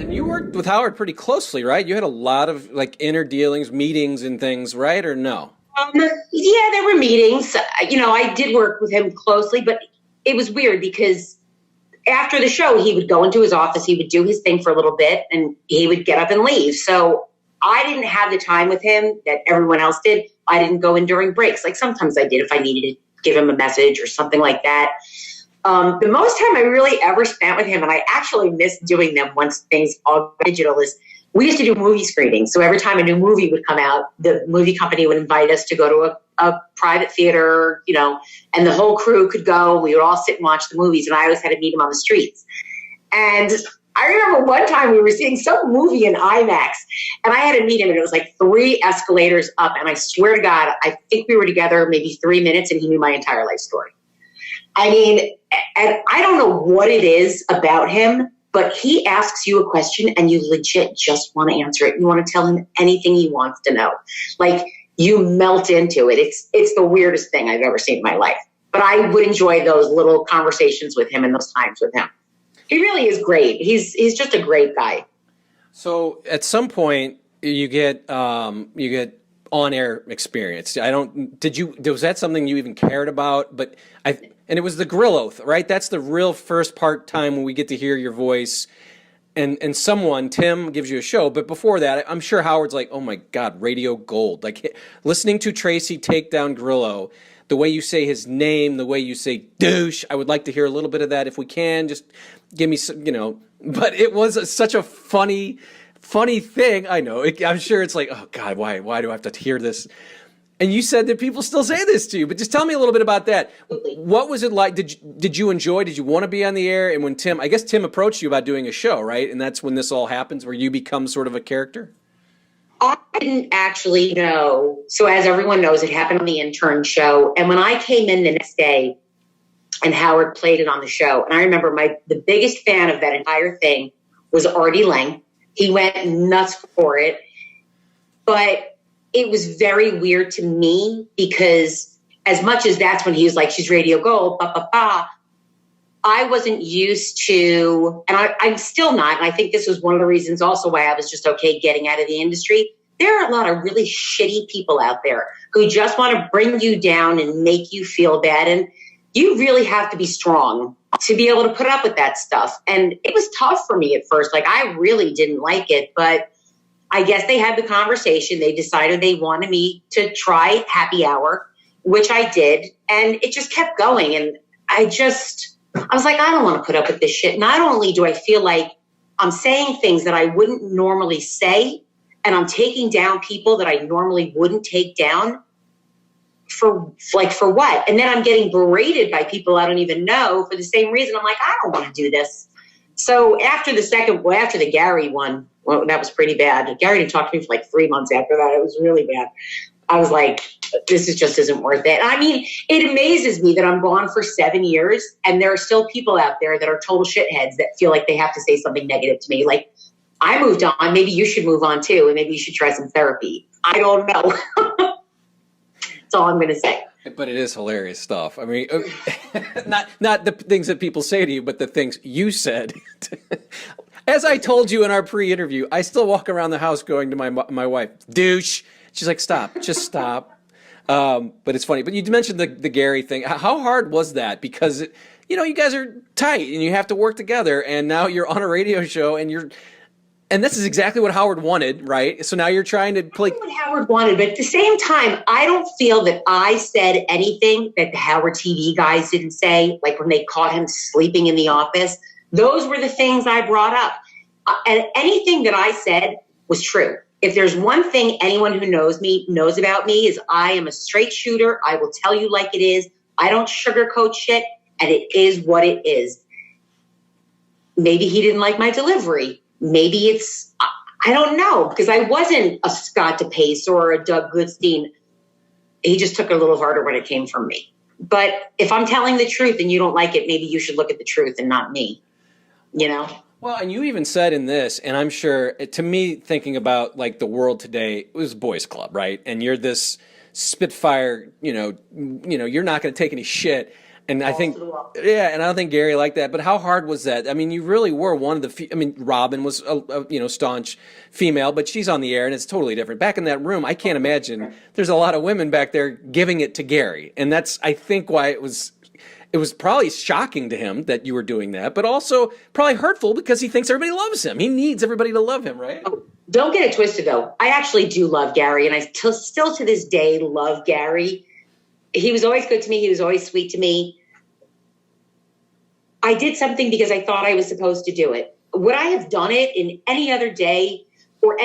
And you worked with Howard pretty closely, right? You had a lot of like inner dealings, meetings and things, right? Or no? Yeah, there were meetings. I did work with him closely, but it was weird because after the show, he would go into his office, he would do his thing for a little bit, and he would get up and leave. So I didn't have the time with him that everyone else did. I didn't go in during breaks. Like sometimes I did if I needed to give him a message or something like that. The most time I really ever spent with him, and I actually miss doing them once things all digital, is we used to do movie screenings. So every time a new movie would come out, the movie company would invite us to go to a private theater, and the whole crew could go. We would all sit and watch the movies, and I always had to meet him on the streets. And I remember one time we were seeing some movie in IMAX, and I had to meet him, and it was like 3 escalators up. And I swear to God, I think we were together maybe 3 minutes, and he knew my entire life story. I mean, and I don't know what it is about him, but he asks you a question and you legit just want to answer it. You want to tell him anything he wants to know. Like you melt into it. It's the weirdest thing I've ever seen in my life. But I would enjoy those little conversations with him and those times with him. He really is great. He's just a great guy. So at some point you get on-air experience. Was that something you even cared about? And it was the grill oath, right? That's the real first time when we get to hear your voice and Tim gives you a show. But before that, I'm sure Howard's like, oh my God, radio gold. Like listening to Tracey take down Grillo, the way you say his name, the way you say douche. I would like to hear a little bit of that if we can. Just give me some, but it was such a funny thing. I know. I'm sure it's like, oh God, why do I have to hear this? And you said that people still say this to you, but just tell me a little bit about that. What was it like? Did you enjoy? Did you want to be on the air? And when Tim approached you about doing a show, right? And that's when this all happens, where you become sort of a character? I didn't actually know. So as everyone knows, it happened on the intern show. And when I came in the next day and Howard played it on the show, and I remember the biggest fan of that entire thing was Artie Lange. He went nuts for it. But it was very weird to me because as much as that's when he was like, she's radio gold, I wasn't used to, and I'm still not, and I think this was one of the reasons also why I was just okay getting out of the industry. There are a lot of really shitty people out there who just want to bring you down and make you feel bad. And you really have to be strong to be able to put up with that stuff. And it was tough for me at first. Like I really didn't like it, but I guess they had the conversation. They decided they wanted me to try happy hour, which I did. And it just kept going. And I was like, I don't want to put up with this shit. Not only do I feel like I'm saying things that I wouldn't normally say, and I'm taking down people that I normally wouldn't take down for what? And then I'm getting berated by people I don't even know for the same reason. I'm like, I don't want to do this. So after the Gary one, well, that was pretty bad. Gary didn't talk to me for like 3 months after that. It was really bad. I was like, just isn't worth it. I mean, it amazes me that I'm gone for 7 years and there are still people out there that are total shitheads that feel like they have to say something negative to me. Like, I moved on. Maybe you should move on too. And maybe you should try some therapy. I don't know. That's all I'm going to say. But it is hilarious stuff. I mean, not the things that people say to you, but the things you said. As I told you in our pre-interview, I still walk around the house going to my wife, douche. She's like, stop, just stop. But it's funny. But you mentioned the Gary thing. How hard was that? Because, you guys are tight and you have to work together. And now you're on a radio show and this is exactly what Howard wanted, right? So now you're trying to play. What Howard wanted, but at the same time, I don't feel that I said anything that the Howard TV guys didn't say, like when they caught him sleeping in the office. Those were the things I brought up. And anything that I said was true. If there's one thing anyone who knows me knows about me is I am a straight shooter. I will tell you like it is. I don't sugarcoat shit, and it is what it is. Maybe he didn't like my delivery. Maybe it's, I don't know, because I wasn't a Scott DePace or a Doug Goodstein. He just took it a little harder when it came from me. But if I'm telling the truth and you don't like it, maybe you should look at the truth and not me, Well, and you even said in this, and I'm sure, to me, thinking about like the world today, it was boys club, right? And you're this Spitfire, you're not going to take any shit. And I think, to the wall. yeah, and I don't think Gary liked that. But how hard was that? I mean, you really were one of the. I mean, Robin was a staunch female, but she's on the air, and it's totally different. Back in that room, I can't imagine there's a lot of women back there giving it to Gary, and that's I think why it was. It was probably shocking to him that you were doing that, but also probably hurtful because he thinks everybody loves him. He needs everybody to love him, right? Oh, don't get it twisted, though. I actually do love Gary, and I still to this day love Gary. He was always good to me. He was always sweet to me. I did something because I thought I was supposed to do it. Would I have done it in any other day or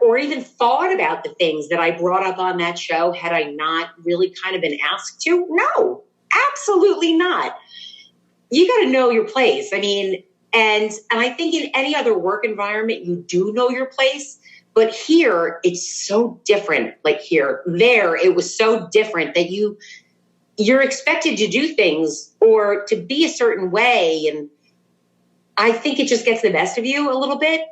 or even thought about the things that I brought up on that show had I not really kind of been asked to? No. Absolutely not. You got to know your place. I mean, and I think in any other work environment, you do know your place. But here, it's so different. Like there, it was so different that you're expected to do things or to be a certain way. And I think it just gets the best of you a little bit.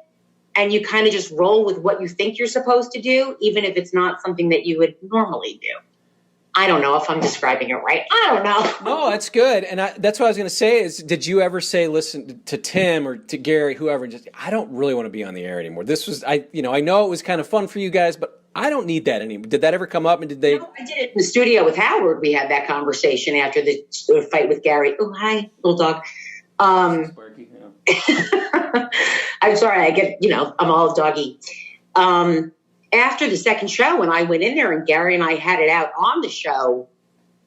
And you kind of just roll with what you think you're supposed to do, even if it's not something that you would normally do. I don't know if I'm describing it right. I don't know. No, that's good. And that's what I was going to say is, did you ever say, listen, to Tim or to Gary, whoever, just, I don't really want to be on the air anymore. This was, I know it was kind of fun for you guys, but I don't need that anymore. Did that ever come up? And did they? No, I did it in the studio with Howard. We had that conversation after the fight with Gary. Oh, hi, little dog. Sparky, yeah. I'm sorry. I get, I'm all doggy. After the second show, when I went in there and Gary and I had it out on the show,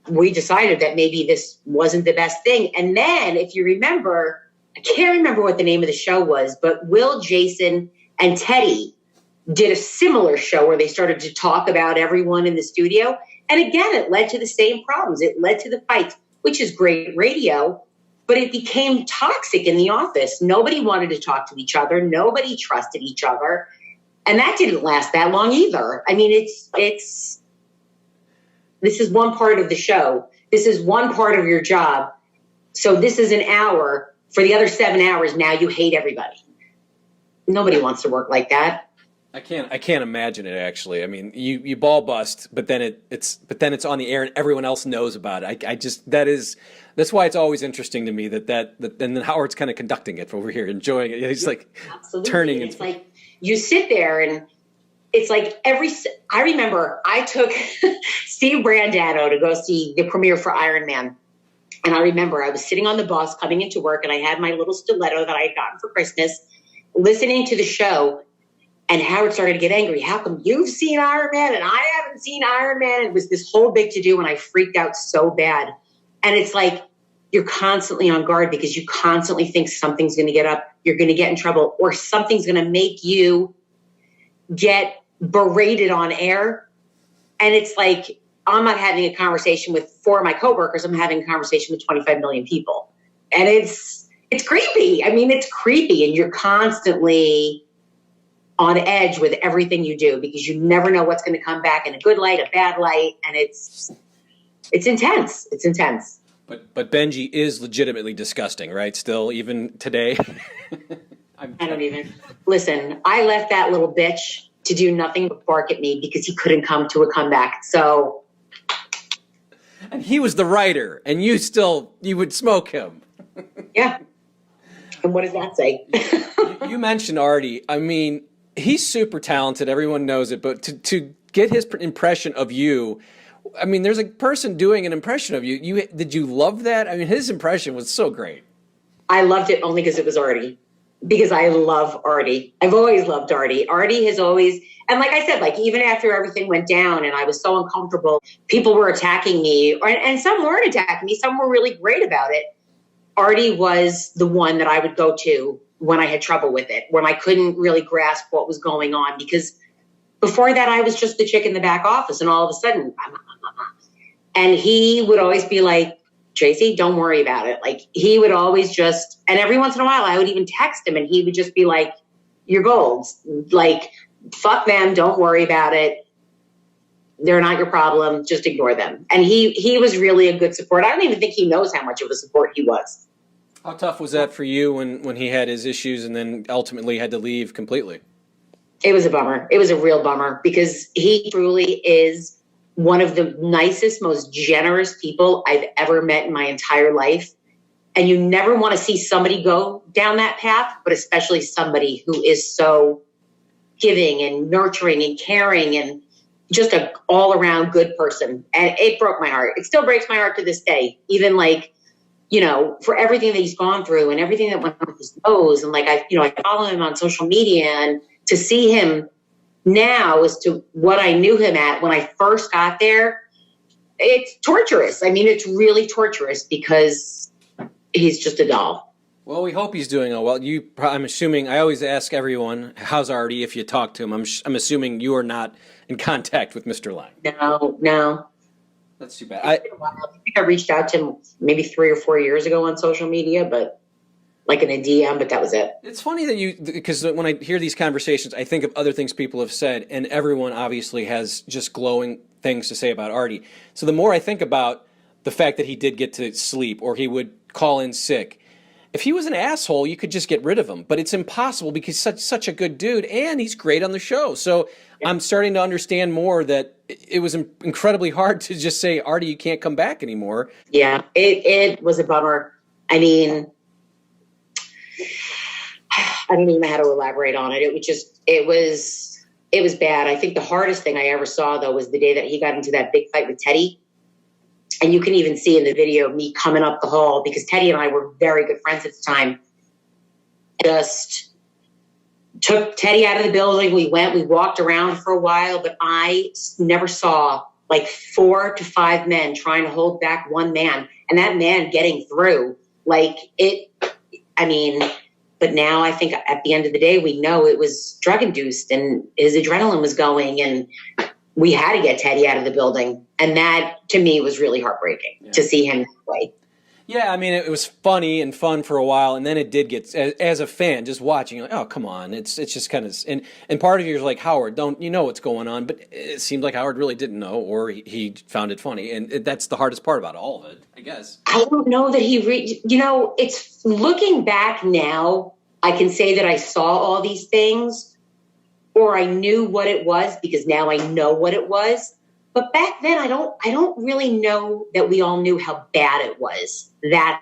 we decided that maybe this wasn't the best thing. And then, if you remember, I can't remember what the name of the show was, but Will, Jason, and Teddy did a similar show where they started to talk about everyone in the studio. And again, it led to the same problems. It led to the fights, which is great radio, but it became toxic in the office. Nobody wanted to talk to each other. Nobody trusted each other. And that didn't last that long either. I mean, this is one part of the show. This is one part of your job. So this is an hour. For the other 7 hours, now you hate everybody. Nobody wants to work like that. I can't imagine it, actually. I mean, you ball bust, but then it's on the air and everyone else knows about it. That's why it's always interesting to me that and then Howard's kind of conducting it over here, enjoying it. He's like Absolutely. turning. It's like you sit there and it's like I remember I took Steve Brandano to go see the premiere for Iron Man. And I remember I was sitting on the bus coming into work and I had my little stiletto that I had gotten for Christmas, listening to the show. And Howard started to get angry. How come you've seen Iron Man and I haven't seen Iron Man? It was this whole big to do and I freaked out so bad. And it's like you're constantly on guard because you constantly think something's going to get up, you're going to get in trouble, or something's going to make you get berated on air. And it's like I'm not having a conversation with 4 of my coworkers. I'm having a conversation with 25 million people. And it's creepy. I mean, it's creepy. And you're constantly on edge with everything you do because you never know what's going to come back in a good light, a bad light. And it's intense. It's intense. But Benji is legitimately disgusting, right? Still, even today. I don't even. Listen, I left that little bitch to do nothing but bark at me because he couldn't come to a comeback. So. And he was the writer, and you would smoke him. Yeah. And what does that say? You mentioned Artie. I mean, he's super talented. Everyone knows it. But to get his impression of you, I mean, there's a person doing an impression of you. Did you love that? I mean, his impression was so great. I loved it only because it was Artie. Because I love Artie. I've always loved Artie. Artie has always, and like I said, like even after everything went down and I was so uncomfortable, people were attacking me, and some weren't attacking me. Some were really great about it. Artie was the one that I would go to when I had trouble with it, when I couldn't really grasp what was going on. Because before that, I was just the chick in the back office, and all of a sudden, and he would always be like, Tracey, don't worry about it. Like he would always just, and every once in a while I would even text him and he would just be like, you're gold. Like, fuck them. Don't worry about it. They're not your problem. Just ignore them. And he was really a good support. I don't even think he knows how much of a support he was. How tough was that for you when he had his issues and then ultimately had to leave completely? It was a bummer. It was a real bummer because he truly is one of the nicest, most generous people I've ever met in my entire life. And you never want to see somebody go down that path, but especially somebody who is so giving and nurturing and caring and just an all-around good person. And it broke my heart. It still breaks my heart to this day. Even like, you know, for everything that he's gone through and everything that went on with his nose. And like, I follow him on social media, and to see him now as to what I knew him at when I first got there, it's torturous. I mean, it's really torturous because he's just a doll. Well, we hope he's doing well. I'm assuming, I always ask everyone, how's Artie if you talk to him? I'm assuming you are not in contact with Mr. Lange. No. That's too bad. I think I reached out to him maybe 3 or 4 years ago on social media, but like in a DM, but that was it. It's funny that because when I hear these conversations, I think of other things people have said, and everyone obviously has just glowing things to say about Artie. So the more I think about the fact that he did get to sleep, or he would call in sick, if he was an asshole, you could just get rid of him. But it's impossible because he's such a good dude, and he's great on the show. So I'm starting to understand more that it was incredibly hard to just say, Artie, you can't come back anymore. Yeah, it was a bummer. I mean, I don't even know how to elaborate on it. It was bad. I think the hardest thing I ever saw, though, was the day that he got into that big fight with Teddy. And you can even see in the video me coming up the hall, because Teddy and I were very good friends at the time. Just took Teddy out of the building. We walked around for a while, but I never saw like 4 to 5 men trying to hold back one man, and that man getting through. Like it, I mean, but now I think at the end of the day, we know it was drug induced and his adrenaline was going, and we had to get Teddy out of the building. And that, to me, was really heartbreaking to see him that way. Yeah, I mean, it was funny and fun for a while, and then it did get, as a fan, just watching, you're like, oh, come on. It's just kind of, and part of you is like, Howard, you know what's going on, but it seemed like Howard really didn't know, or he found it funny, and that's the hardest part about all of it, I guess. I don't know that it's looking back now, I can say that I saw all these things, or I knew what it was, because now I know what it was. But back then, I don't really know that we all knew how bad it was. That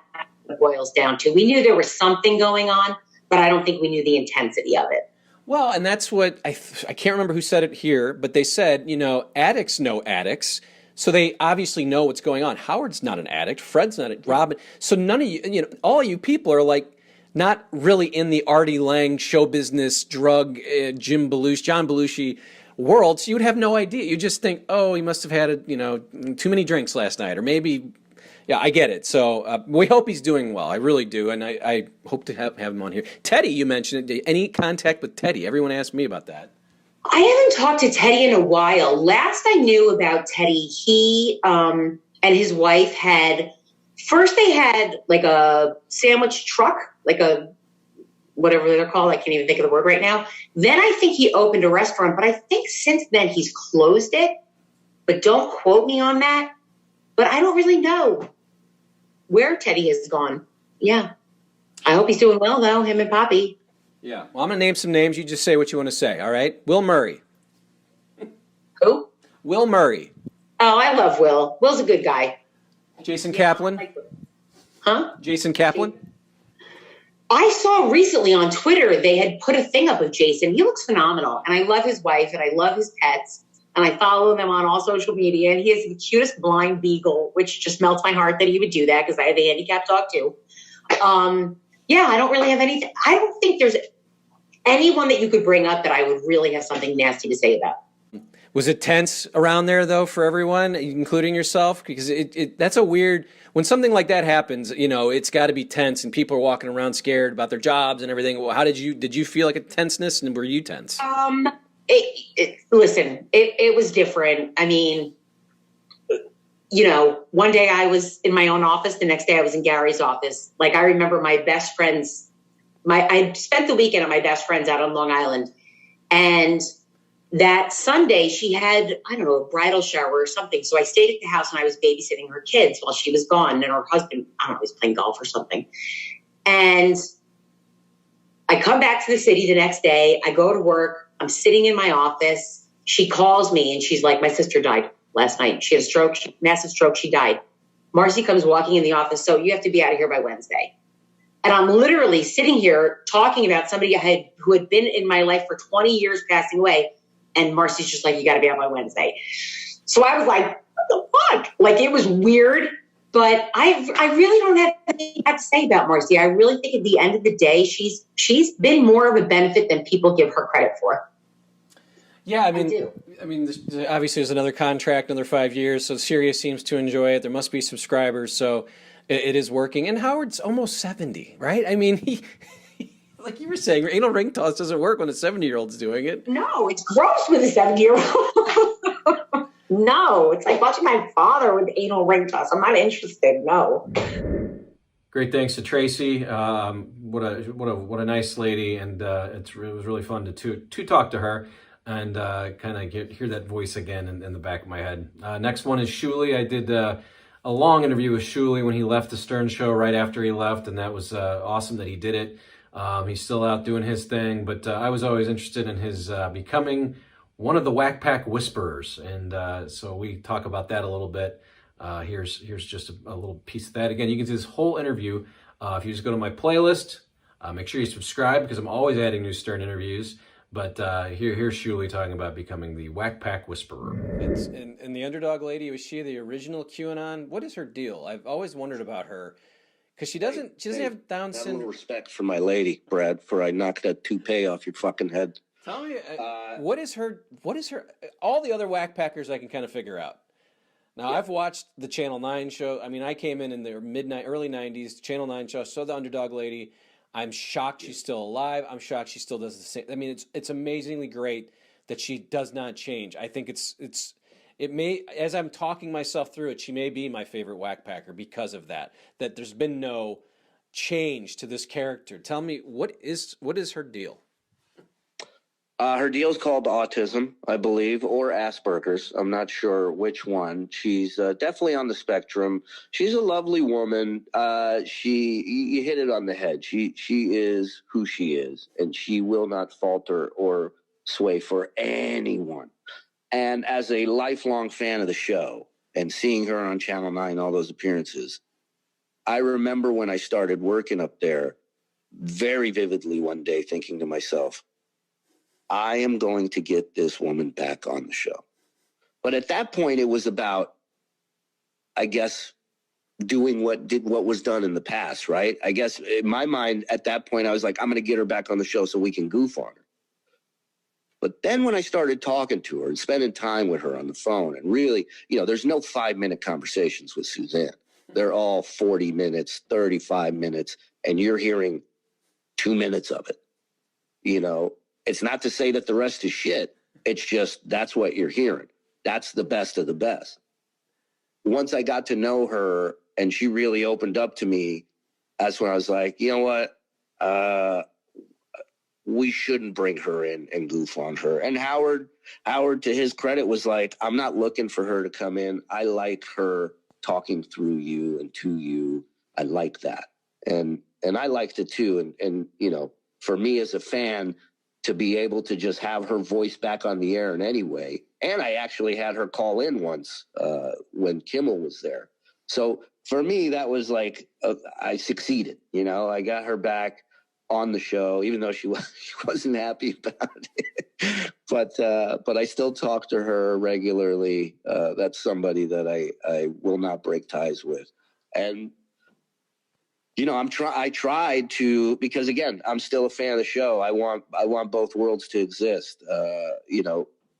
boils down to. We knew there was something going on, but I don't think we knew the intensity of it. Well, and that's what, I can't remember who said it here, but they said, addicts know addicts, so they obviously know what's going on. Howard's not an addict. Fred's not Robin. So none of you, all you people are like, not really in the Artie Lange show business, drug, John Belushi world, so you would have no idea. You just think, oh, he must have had too many drinks last night, or maybe, yeah, I get it. So we hope he's doing well. I really do, and I hope to have him on here. Teddy, you mentioned it. Any contact with Teddy? Everyone asked me about that. I haven't talked to Teddy in a while. Last I knew about Teddy, he and his wife had like a sandwich truck, like a whatever they're called. I can't even think of the word right now. Then I think he opened a restaurant, but I think since then he's closed it. But don't quote me on that. But I don't really know where Teddy has gone. Yeah. I hope he's doing well, though, him and Poppy. Yeah. Well, I'm going to name some names. You just say what you want to say, all right? Will Murray. Who? Will Murray. Oh, I love Will. Will's a good guy. Jason Kaplan. Huh? Jason Kaplan. I saw recently on Twitter they had put a thing up of Jason. He looks phenomenal, and I love his wife, and I love his pets, and I follow them on all social media, and he has the cutest blind beagle, which just melts my heart that he would do that, because I have a handicapped dog too. Yeah, I don't really have anything. I don't think there's anyone that you could bring up that I would really have something nasty to say about. Was it tense around there, though, for everyone, including yourself? Because that's a weird, when something like that happens, it's got to be tense, and people are walking around scared about their jobs and everything. Well, how did you feel like a tenseness, and were you tense? Listen, it was different. I mean, one day I was in my own office. The next day I was in Gary's office. Like, I remember my best friends, I spent the weekend at my best friend's out on Long Island, and that Sunday she had, I don't know, a bridal shower or something. So I stayed at the house and I was babysitting her kids while she was gone. And her husband, I don't know, was playing golf or something. And I come back to the city the next day. I go to work. I'm sitting in my office. She calls me and she's like, my sister died. last night. She had a stroke, massive stroke. She died. MARCI comes walking in the office. So you have to be out of here by Wednesday. And I'm literally sitting here talking about somebody who had been in my life for 20 years passing away. And MARCI's just like, you got to be out by Wednesday. So I was like, what the fuck? Like, it was weird. But I really don't have anything to say about MARCI. I really think at the end of the day, she's been more of a benefit than people give her credit for. Yeah, I mean, obviously there's another contract, another 5 years. So Sirius seems to enjoy it. There must be subscribers, so it is working. And Howard's almost 70, right? I mean, he like you were saying, anal ring toss doesn't work when a 70-year-old's doing it. No, it's gross with a 70-year-old. No, it's like watching my father with anal ring toss. I'm not interested. No. Great, thanks to Tracey. What a nice lady, and it was really fun to talk to her and kind of hear that voice again in the back of my head. Next one is Shuli. I did a long interview with Shuli when he left the Stern Show right after he left, and that was awesome that he did it. He's still out doing his thing, but I was always interested in his becoming one of the Whack Pack Whisperers, and so we talk about that a little bit. Here's just a little piece of that. Again, you can see this whole interview if you just go to my playlist. Make sure you subscribe because I'm always adding new Stern interviews. But here's Shuli talking about becoming the Whack Pack Whisperer. And the underdog lady, was she the original QAnon? What is her deal? I've always wondered about her because she doesn't have Down syndrome. A little respect for my lady, Brad, for I knocked that toupee off your fucking head. Tell me, what is her? All the other Whack Packers I can kind of figure out. Now, I've watched the Channel 9 show. I mean, I came in the early 90s, Channel 9 show, saw the underdog lady. I'm shocked she's still alive. I'm shocked she still does the same. I mean, it's amazingly great that she does not change. I think it may, as I'm talking myself through it, she may be my favorite Whack Packer because of that there's been no change to this character. Tell me, what is her deal? Her deal is called autism, I believe, or Asperger's. I'm not sure which one. She's definitely on the spectrum. She's a lovely woman. You hit it on the head. She is who she is, and she will not falter or sway for anyone. And as a lifelong fan of the show and seeing her on Channel 9, all those appearances, I remember when I started working up there very vividly one day thinking to myself, I am going to get this woman back on the show. But at that point, it was about, I guess, doing what was done in the past, right? I guess in my mind at that point, I was like, I'm going to get her back on the show so we can goof on her. But then when I started talking to her and spending time with her on the phone, and really, there's no 5-minute conversations with Suzanne. They're all 40 minutes, 35 minutes, and you're hearing 2 minutes of it. It's not to say that the rest is shit. It's just that's what you're hearing. That's the best of the best. Once I got to know her and she really opened up to me, that's when I was like, you know what? We shouldn't bring her in and goof on her. And Howard, to his credit, was like, I'm not looking for her to come in. I like her talking through you and to you. I like that. And I liked it too. And for me as a fan, to be able to just have her voice back on the air in any way. And I actually had her call in once when Kimmel was there. So for me, that was like, I succeeded. I got her back on the show, even though she wasn't happy about it. But I still talk to her regularly. That's somebody that I will not break ties with. And I tried to, because again, I'm still a fan of the show. I want both worlds to exist,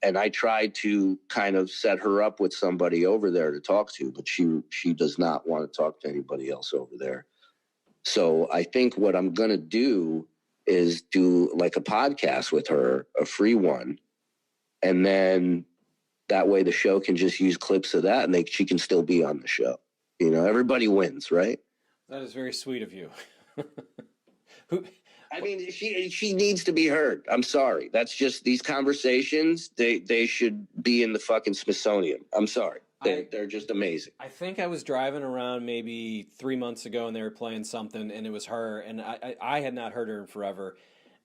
and I tried to kind of set her up with somebody over there to talk to, but she does not want to talk to anybody else over there. So I think what I'm going to do is do like a podcast with her, a free one. And then that way the show can just use clips of that and she can still be on the show. Everybody wins, right? That is very sweet of you. I mean, she needs to be heard. I'm sorry. That's just these conversations. They should be in the fucking Smithsonian. I'm sorry. They're just amazing. I think I was driving around maybe 3 months ago and they were playing something and it was her and I had not heard her in forever.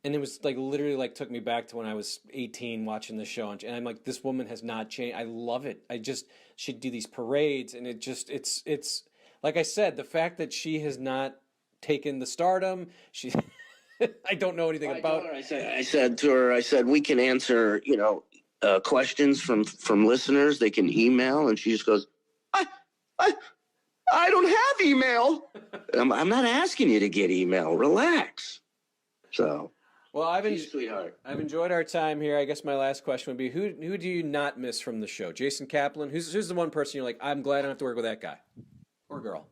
And it was like literally like took me back to when I was 18 watching the show, and I'm like, this woman has not changed. I love it. She'd do these parades, and it's like I said, the fact that she has not taken the stardom, she, I don't know anything about. I said to her, I said, we can answer, questions from listeners. They can email, and she just goes, I don't have email. I'm not asking you to get email. Relax. So. Well, Sweetheart. I've enjoyed our time here. I guess my last question would be, who do you not miss from the show? Jason Kaplan? Who's the one person you're like, I'm glad I don't have to work with that guy or girl?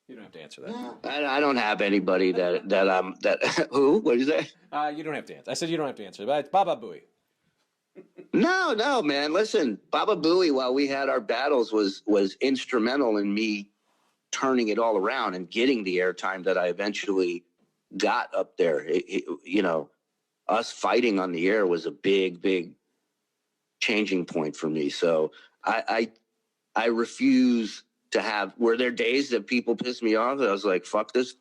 You don't have to answer that. I don't have anybody that who? What did you say? You don't have to answer. I said you don't have to answer, but it's Baba Booey. No, man. Listen, Baba Booey, while we had our battles, was instrumental in me turning it all around and getting the airtime that I eventually got up there. Us fighting on the air was a big changing point for me. So I refuse to have. Were there days that people pissed me off that I was like, fuck this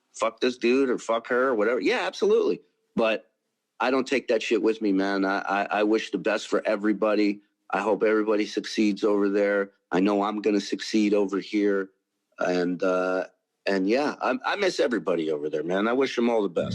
dude or fuck her or whatever? Yeah, absolutely. But I don't take that shit with me, man. I wish the best for everybody. I hope everybody succeeds over there. I know I'm going to succeed over here. And yeah, I miss everybody over there, man. I wish them all the best.